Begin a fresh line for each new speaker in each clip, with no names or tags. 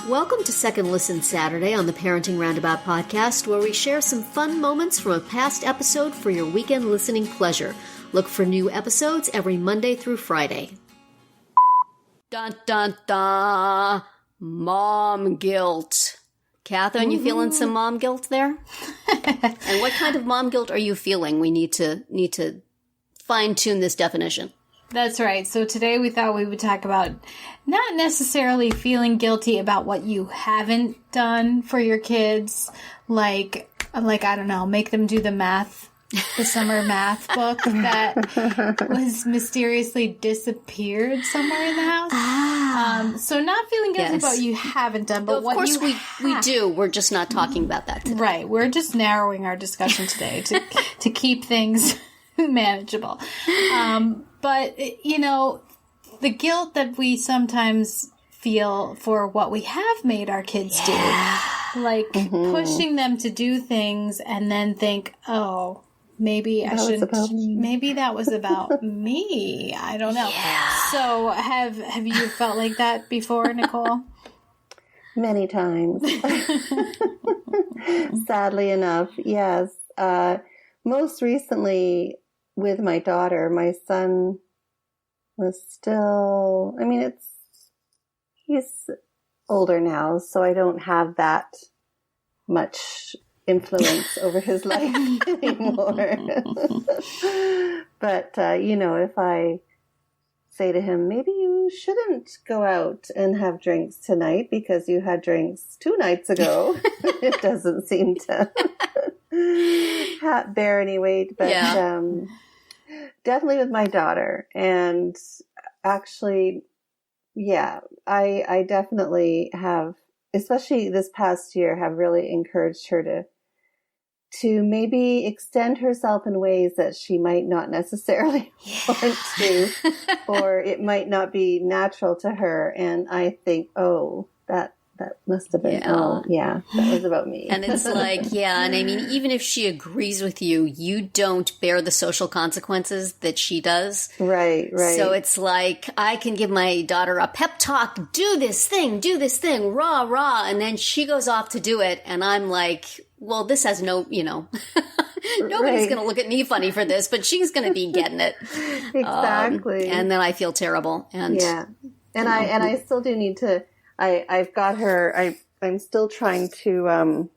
Welcome to Second Listen Saturday on the Parenting Roundabout podcast, where we share some fun moments from a past episode for your weekend listening pleasure. Look for new episodes every Monday through Friday. Dun, dun, dun. Mom guilt. Catherine, you feeling some mom guilt there? And what kind of mom guilt are you feeling? We need to fine-tune this definition.
That's right. So today we thought we would talk about not necessarily feeling guilty about what you haven't done for your kids, like I don't know, make them do the summer math book that was mysteriously disappeared somewhere in the house. So not feeling guilty about what you haven't done, but what you
we do. We're just not talking about that today.
Right. We're just narrowing our discussion today to keep things manageable. But, you know, the guilt that we sometimes feel for what we have made our kids do, like pushing them to do things and then think, oh, maybe I shouldn't, maybe that was about me. I don't know. Yeah. So have you felt like that before, Nicole?
Many times. Sadly enough, yes. Most recently, with my daughter, my son was still, he's older now, so I don't have that much influence over his life anymore. But, if I say to him, maybe you shouldn't go out and have drinks tonight because you had drinks 2 nights ago, it doesn't seem to bear any weight, but definitely with my daughter. And actually, I definitely have, especially this past year, have really encouraged her to maybe extend herself in ways that she might not necessarily want to, or it might not be natural to her. And I think, that must have been, that was about me.
And it's like, and even if she agrees with you, you don't bear the social consequences that she does.
Right.
So it's like, I can give my daughter a pep talk, do this thing, rah, rah, and then she goes off to do it, and I'm like, well, this has no, nobody's going to look at me funny for this, but she's going to be getting it.
Exactly.
And then I feel terrible. And
I still do need to, I've got her, I'm still trying to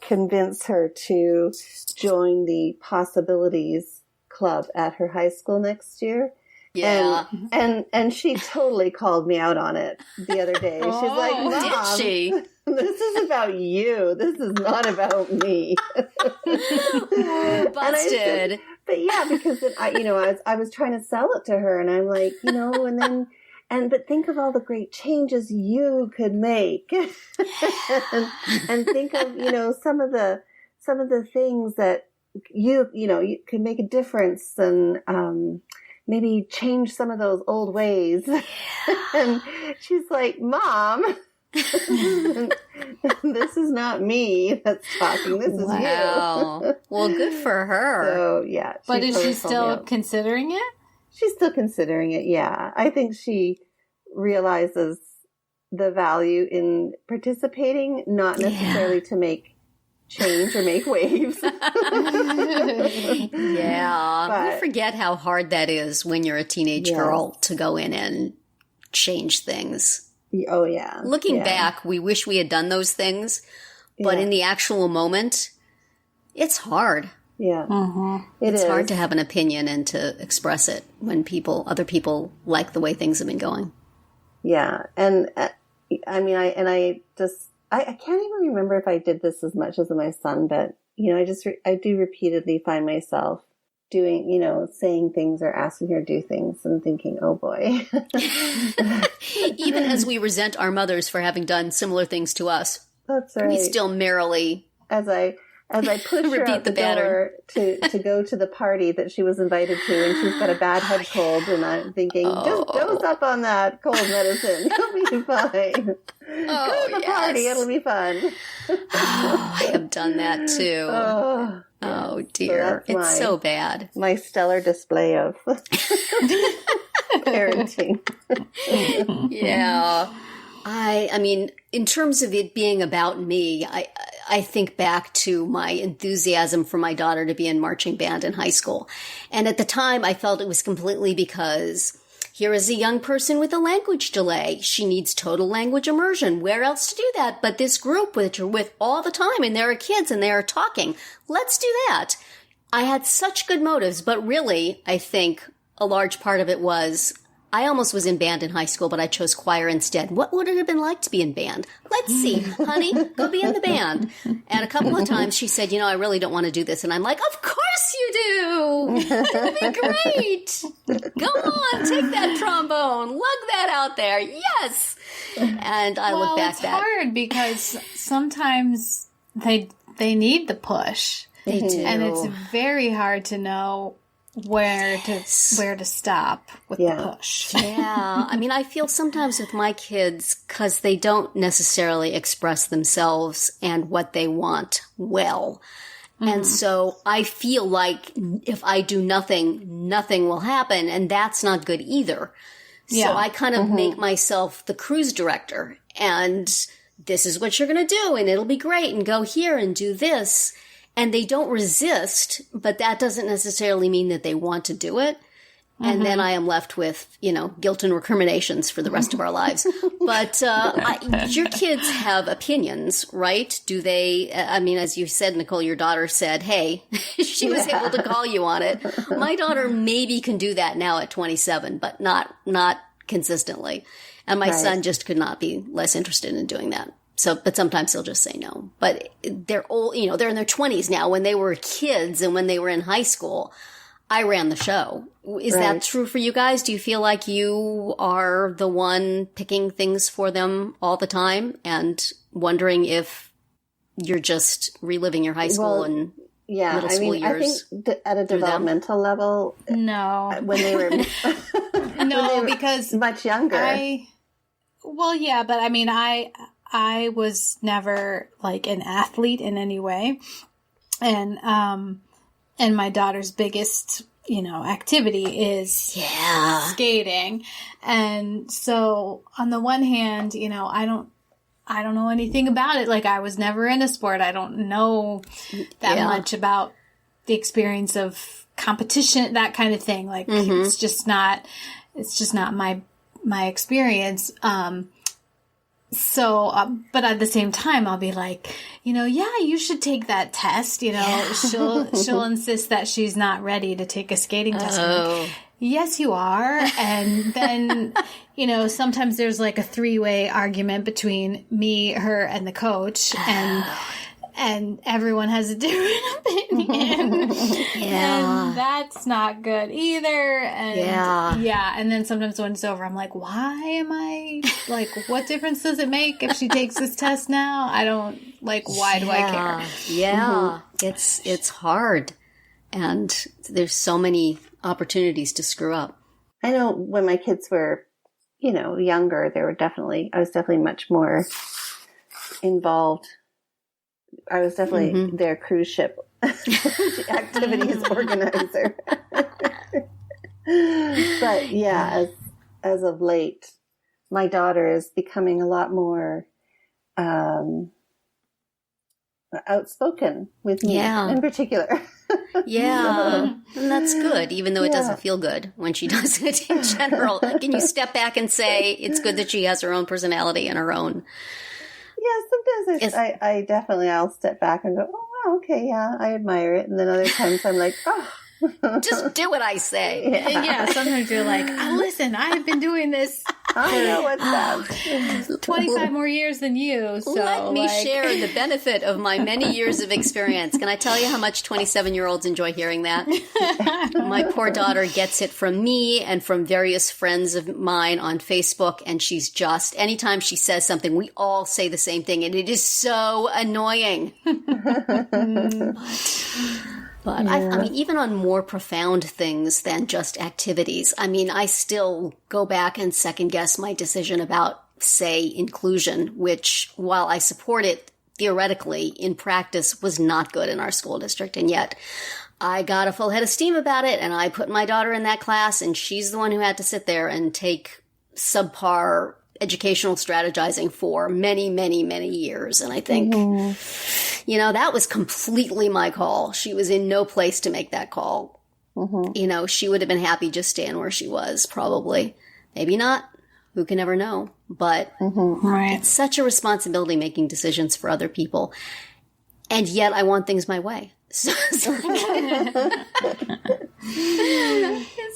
convince her to join the Possibilities Club at her high school next year.
Yeah.
And she totally called me out on it the other day. She's like, Mom,
did she?
This is about you. This is not about me.
Busted.
But because I was trying to sell it to her, and I'm like, but think of all the great changes you could make, and think of some of the things that you could make a difference, and maybe change some of those old ways. And she's like, Mom, this is not me that's talking. This is you.
Well, good for her.
So yeah,
but is she still considering it?
She's still considering it, yeah. I think she realizes the value in participating, not necessarily to make change or make waves.
We forget how hard that is when you're a teenage girl to go in and change things.
Oh, yeah.
Looking back, we wish we had done those things, but in the actual moment, it's hard.
Yeah.
It's hard to have an opinion and to express it when other people like the way things have been going.
Yeah. And I can't even remember if I did this as much as my son, but, I do repeatedly find myself doing, saying things or asking her to do things and thinking, oh boy.
Even as we resent our mothers for having done similar things to us.
That's right.
We still merrily
as I push her out the door to go to the party that she was invited to, and she's got a bad head cold, and I'm thinking, just dose up on that cold medicine. You'll be fine. Go to the party. It'll be fun.
I have done that too. Oh dear. So it's so bad.
My stellar display of parenting.
Yeah. I mean, in terms of it being about me, I think back to my enthusiasm for my daughter to be in marching band in high school. And at the time, I felt it was completely because here is a young person with a language delay. She needs total language immersion. Where else to do that? But this group which you're with all the time, and there are kids and they are talking. Let's do that. I had such good motives, but really, I think a large part of it was I almost was in band in high school, but I chose choir instead. What would it have been like to be in band? Let's see, honey, go be in the band. And a couple of times she said, I really don't want to do this. And I'm like, of course you do. It'll be great. Go on, take that trombone. Lug that out there. Yes. And I look back
it's hard because sometimes they need the push.
They do.
And it's very hard to know where to stop with the push.
Yeah. I mean, I feel sometimes with my kids, because they don't necessarily express themselves and what they want well. Mm-hmm. And so I feel like if I do nothing, nothing will happen. And that's not good either. Yeah. So I kind of make myself the cruise director. And this is what you're going to do. And it'll be great. And go here and do this. And they don't resist, but that doesn't necessarily mean that they want to do it. And then I am left with, guilt and recriminations for the rest of our lives. But your kids have opinions, right? Do they, as you said, Nicole, your daughter said, hey, she was able to call you on it. My daughter maybe can do that now at 27, but not consistently. And my son just could not be less interested in doing that. So, but sometimes they'll just say no. But they're old, they're in their 20s now. When they were kids and when they were in high school, I ran the show. Is that true for you guys? Do you feel like you are the one picking things for them all the time and wondering if you're just reliving your high school and middle school years?
I think at a developmental level,
no.
When they were
because
much younger.
I was never like an athlete in any way. And my daughter's biggest, activity is skating. And so on the one hand, I don't know anything about it. Like I was never in a sport. I don't know that much about the experience of competition, that kind of thing. Like it's just not my experience. So, but at the same time, I'll be like, you should take that test. She'll insist that she's not ready to take a skating test. Like, yes, you are. And then, sometimes there's like a 3-way argument between me, her, and the coach. And everyone has a different opinion. And that's not good either. And and then sometimes when it's over, I'm like, why am I, like, what difference does it make if she takes this test now? I don't, why do I care?
Yeah. It's hard. And there's so many opportunities to screw up.
I know when my kids were, younger, I was definitely much more involved. I was definitely their cruise ship activities organizer. But as of late, my daughter is becoming a lot more outspoken with me in particular.
And that's good, even though it doesn't feel good when she does it in general. Can you step back and say it's good that she has her own personality and her own...
Yeah, sometimes I definitely, I'll step back and go, oh, wow, okay, yeah, I admire it. And then other times I'm like, oh.
Just do what I say.
Yeah, sometimes you're like, listen, I've been doing this
I know what's that.
25 more years than you. So
let me share the benefit of my many years of experience. Can I tell you how much 27-year-olds enjoy hearing that? My poor daughter gets it from me and from various friends of mine on Facebook. And she's just, anytime she says something, we all say the same thing. And it is so annoying. But I mean, even on more profound things than just activities, I still go back and second guess my decision about, say, inclusion, which, while I support it theoretically, in practice was not good in our school district. And yet I got a full head of steam about it, and I put my daughter in that class, and she's the one who had to sit there and take subpar educational strategizing for many, many, many years. And I think, that was completely my call. She was in no place to make that call. She would have been happy just staying where she was, probably. Maybe not. Who can ever know? But it's such a responsibility making decisions for other people. And yet I want things my way. So it's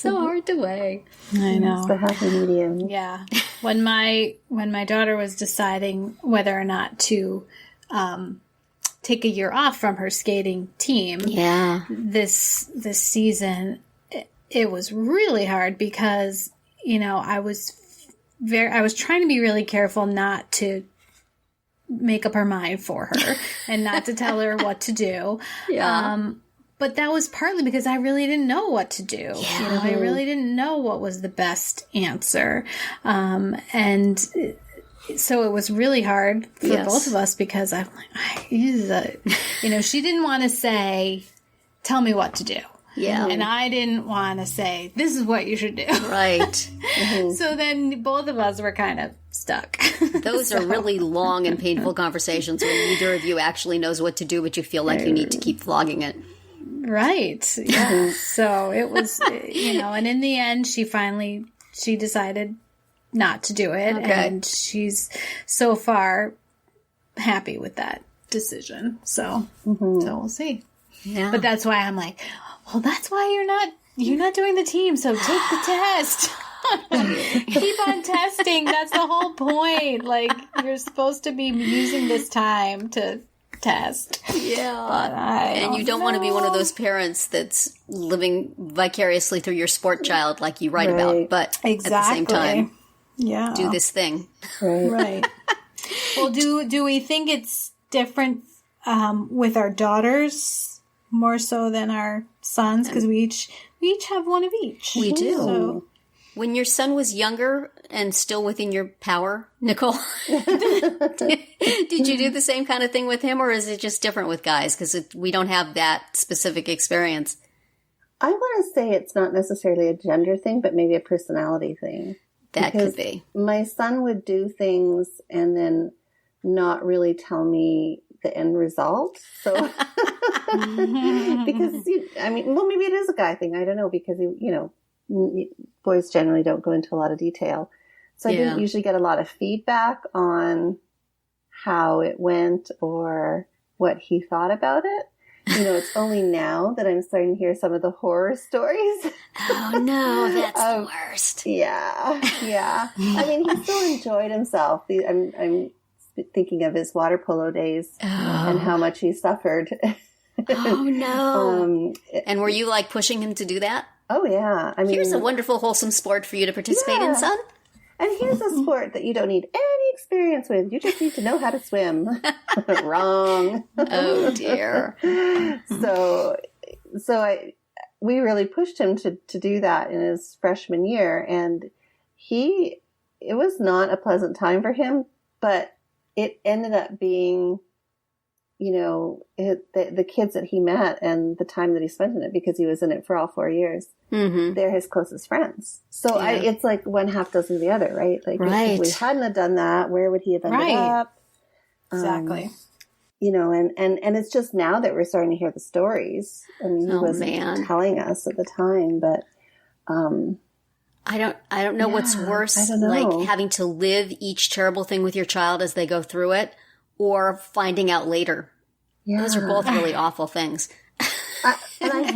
so hard to weigh.
I know.
It's the happy medium.
Yeah. When my daughter was deciding whether or not to take a year off from her skating team, this season, it was really hard because I was trying to be really careful not to make up her mind for her and not to tell her what to do. But that was partly because I really didn't know what to do. I really didn't know what was the best answer. And so it was really hard for both of us because I'm like, she didn't want to say, tell me what to do.
Yeah.
And I didn't want to say, this is what you should do.
Right.
So then both of us were kind of stuck.
Those are really long and painful conversations when neither of you actually knows what to do, but you feel like you need to keep flogging it.
Right. Yeah. So it was, and in the end, she decided not to do it.
Okay.
And she's so far happy with that decision. So we'll see.
Yeah.
But that's why I'm like, well, that's why you're not doing the team. So take the test. Keep on testing. That's the whole point. Like, you're supposed to be using this time to test.
Yeah. And you don't want to be one of those parents that's living vicariously through your sport child like you write about, but at the same time, do this thing.
Right. Well, do we think it's different with our daughters more so than our sons? Because we each have one of each.
We do.
So.
When your son was younger and still within your power, Nicole, did you do the same kind of thing with him, or is it just different with guys? Because we don't have that specific experience.
I want to say it's not necessarily a gender thing, but maybe a personality thing.
That could be.
My son would do things and then not really tell me the end result. So, because, maybe it is a guy thing. I don't know, because, boys generally don't go into a lot of detail. So I didn't usually get a lot of feedback on how it went or what he thought about it. It's only now that I'm starting to hear some of the horror stories.
Oh, no, that's the worst.
Yeah. I mean, he still enjoyed himself. I'm thinking of his water polo days and how much he suffered.
Oh, no. And were you, pushing him to do that?
Oh, yeah. I mean,
here's a wonderful, wholesome sport for you to participate in, son.
And here's a sport that you don't need any experience with. You just need to know how to swim. Wrong.
Oh, dear.
We really pushed him to do that in his freshman year. And it was not a pleasant time for him, but it ended up being, the kids that he met and the time that he spent in it, because he was in it for all 4 years. Mm-hmm. They're his closest friends. So it's like one half dozen the other, right? Like if we hadn't have done that, where would he have ended up?
Exactly.
And it's just now that we're starting to hear the stories. I mean, he wasn't telling us at the time, but
I don't know what's worse, like having to live each terrible thing with your child as they go through it, or finding out later. Yeah. Those are both really awful things.
And I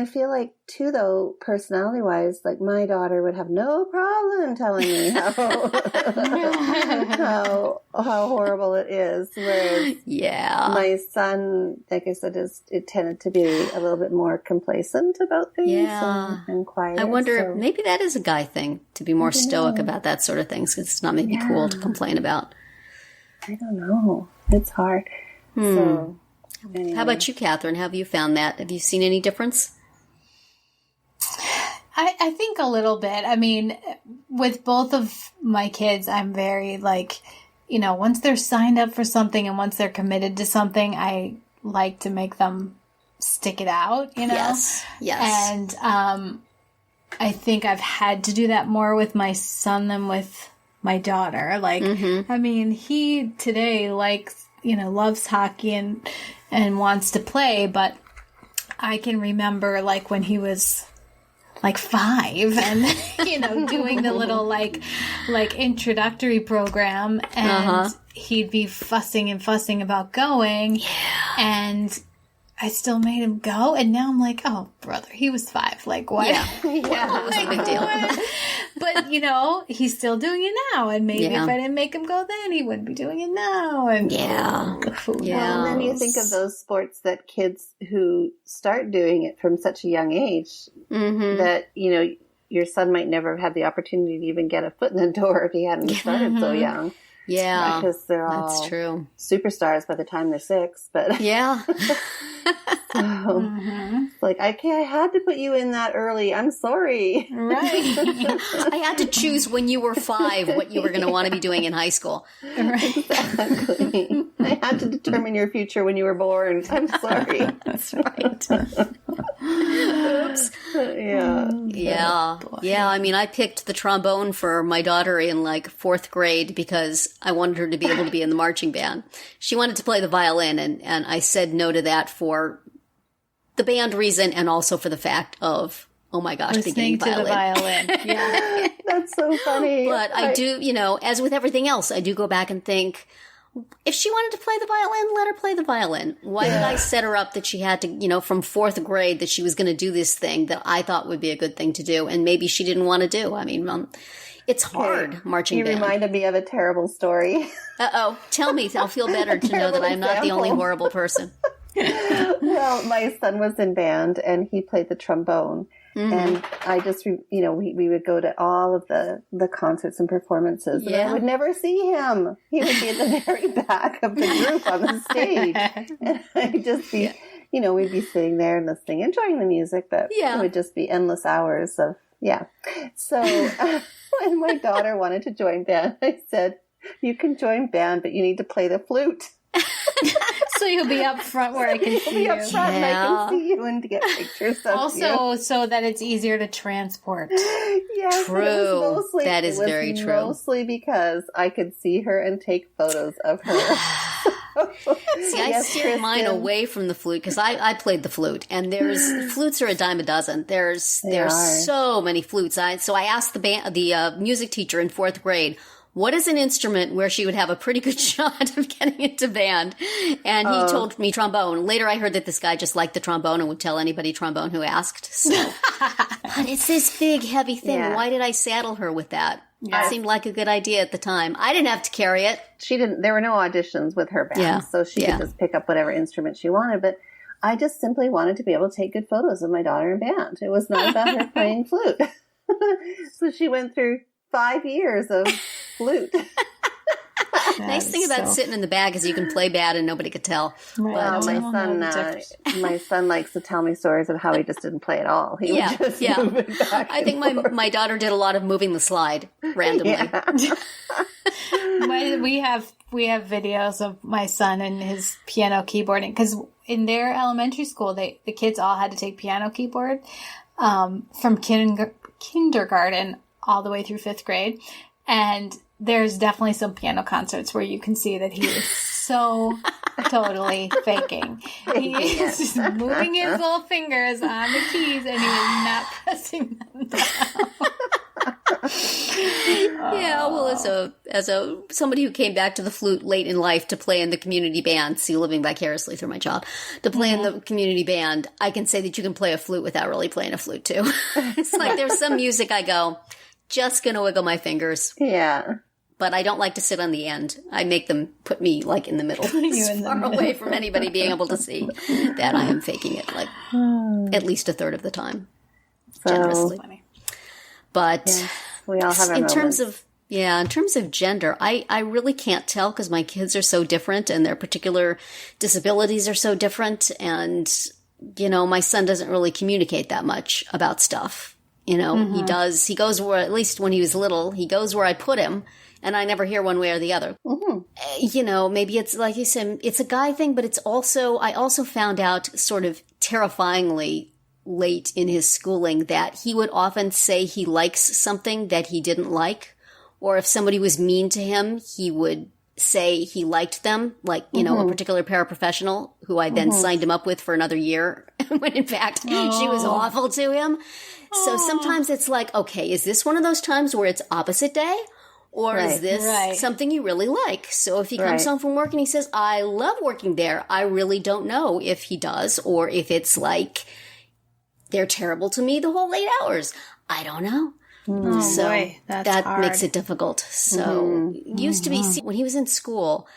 feel like too, though, personality wise, like my daughter would have no problem telling me how horrible it is. Whereas my son, like I said, it tended to be a little bit more complacent about things and quiet.
I wonder, maybe that is a guy thing, to be more stoic about that sort of things, because it's not maybe cool to complain about.
I don't know. It's hard. So. Anyway.
How about you, Catherine? Have you found that? Have you seen any difference?
I think a little bit. I mean, with both of my kids, I'm very once they're signed up for something and once they're committed to something, I like to make them stick it out, you know?
Yes.
And I think I've had to do that more with my son than with my daughter. Like, I mean, he today likes, loves hockey and wants to play, but I can remember like when he was like 5 and, doing the little like introductory program, and he'd be fussing about going. Yeah. And I still made him go, and now I'm like, oh, brother, he was 5. Like, what?
Yeah, it was a big deal.
But, he's still doing it now, and maybe if I didn't make him go then, he wouldn't be doing it now. And
and then you think of those sports that kids who start doing it from such a young age that, your son might never have had the opportunity to even get a foot in the door if he hadn't started so young.
Yeah,
because they're all
true.
Superstars by the time they're 6. But
yeah,
like I had to put you in that early. I'm sorry.
Right.
I had to choose when you were 5 what you were going to want to be doing in high school.
Right.
Exactly. I had to determine your future when you were born. I'm sorry.
That's right. Oops.
Yeah.
Yeah. I mean, I picked the trombone for my daughter in like 4th grade because I wanted her to be able to be in the marching band. She wanted to play the violin, and I said no to that for the band reason and also for the fact of, oh my gosh,
listening to the violin.
Yeah. That's so funny.
But I do, as with everything else, I do go back and think, if she wanted to play the violin, let her play the violin. Why did I set her up that she had to, from 4th grade, that she was going to do this thing that I thought would be a good thing to do, and maybe she didn't want to do? I mean, it's hard marching band.
You reminded me of a terrible story.
Uh-oh. Tell me. I'll feel better to know that I'm not the only horrible person.
Well, my son was in band, and he played the trombone. And I just, we would go to all of the concerts and performances, and I would never see him. He would be at the very back of the group on the stage. And I'd just be, we'd be sitting there and listening, enjoying the music, but it would just be endless hours of, So when my daughter wanted to join band, I said, you can join band, but you need to play the flute.
So you'll be up front where I can see you.
Up front and I can see you and to get pictures of
also, so that it's easier to transport.
Yes,
true. That is very true.
Mostly because I could see her and take photos of her.
See, I steered mine away from the flute because I played the flute, and flutes are a dime a dozen. There's so many flutes. So I asked the music teacher in 4th grade, what is an instrument where she would have a pretty good shot of getting into band? And he told me trombone. Later I heard that this guy just liked the trombone and would tell anybody trombone who asked. So, but it's this big, heavy thing. Yeah. Why did I saddle her with that? Yeah. It seemed like a good idea at the time. I didn't have to carry it.
There were no auditions with her band, so she could just pick up whatever instrument she wanted. But I just simply wanted to be able to take good photos of my daughter in band. It was not about her playing flute. So she went through 5 years of flute.
Nice thing about sitting in the back is you can play bad and nobody could tell.
Well, my son likes to tell me stories of how he just didn't play at all. He would just move it back.
I think my daughter did a lot of moving the slide randomly.
We have videos of my son and his piano keyboarding, because in their elementary school, the kids all had to take piano keyboard from kindergarten all the way through 5th grade. And there's definitely some piano concerts where you can see that he is so totally faking. He is just moving his little fingers on the keys, and he is not pressing them down.
Yeah, well, as somebody who came back to the flute late in life to play in the community band, see, living vicariously through my child, to play in the community band, I can say that you can play a flute without really playing a flute too. It's like there's some music I go, just gonna wiggle my fingers.
Yeah.
But I don't like to sit on the end. I make them put me like in the middle, far away from anybody being able to see that I am faking it, like at least a third of the time, generously. Funny. But
we all have our
in terms of gender, I really can't tell because my kids are so different and their particular disabilities are so different, and my son doesn't really communicate that much about stuff. He goes where, at least when he was little, he goes where I put him, and I never hear one way or the other. Mm-hmm. Maybe it's like you said, it's a guy thing, but I also found out sort of terrifyingly late in his schooling that he would often say he likes something that he didn't like. Or if somebody was mean to him, he would say he liked them, like, you know, a particular paraprofessional who I then signed him up with for another year, when in fact she was awful to him. So sometimes it's like, okay, is this one of those times where it's opposite day? Or is this something you really like? So if he comes home from work and he says, I love working there, I really don't know if he does, or if it's like, they're terrible to me the whole 8 hours. I don't know. So
boy, that's
that
hard.
makes it difficult. So used to be, when he was in school,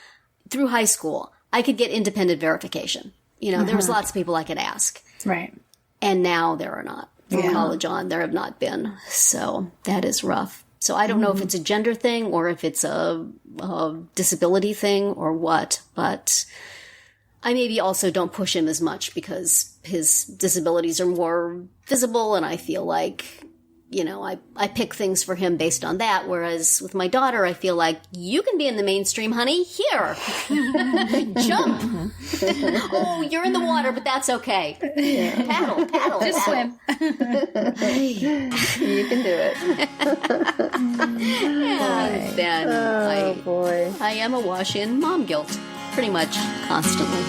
through high school, I could get independent verification. You know, there was lots of people I could ask.
Right.
And now there are not. From college on, there have not been. So that is rough. So I don't know if it's a gender thing or if it's a disability thing or what, but I maybe also don't push him as much because his disabilities are more visible, and I feel like, you know, I pick things for him based on that, whereas with my daughter, I feel like, you can be in the mainstream, honey. Here. Jump. Oh, you're in the water, but that's okay. Paddle.
Just swim.
You can do it.
Then
boy.
I am awash in mom guilt pretty much constantly.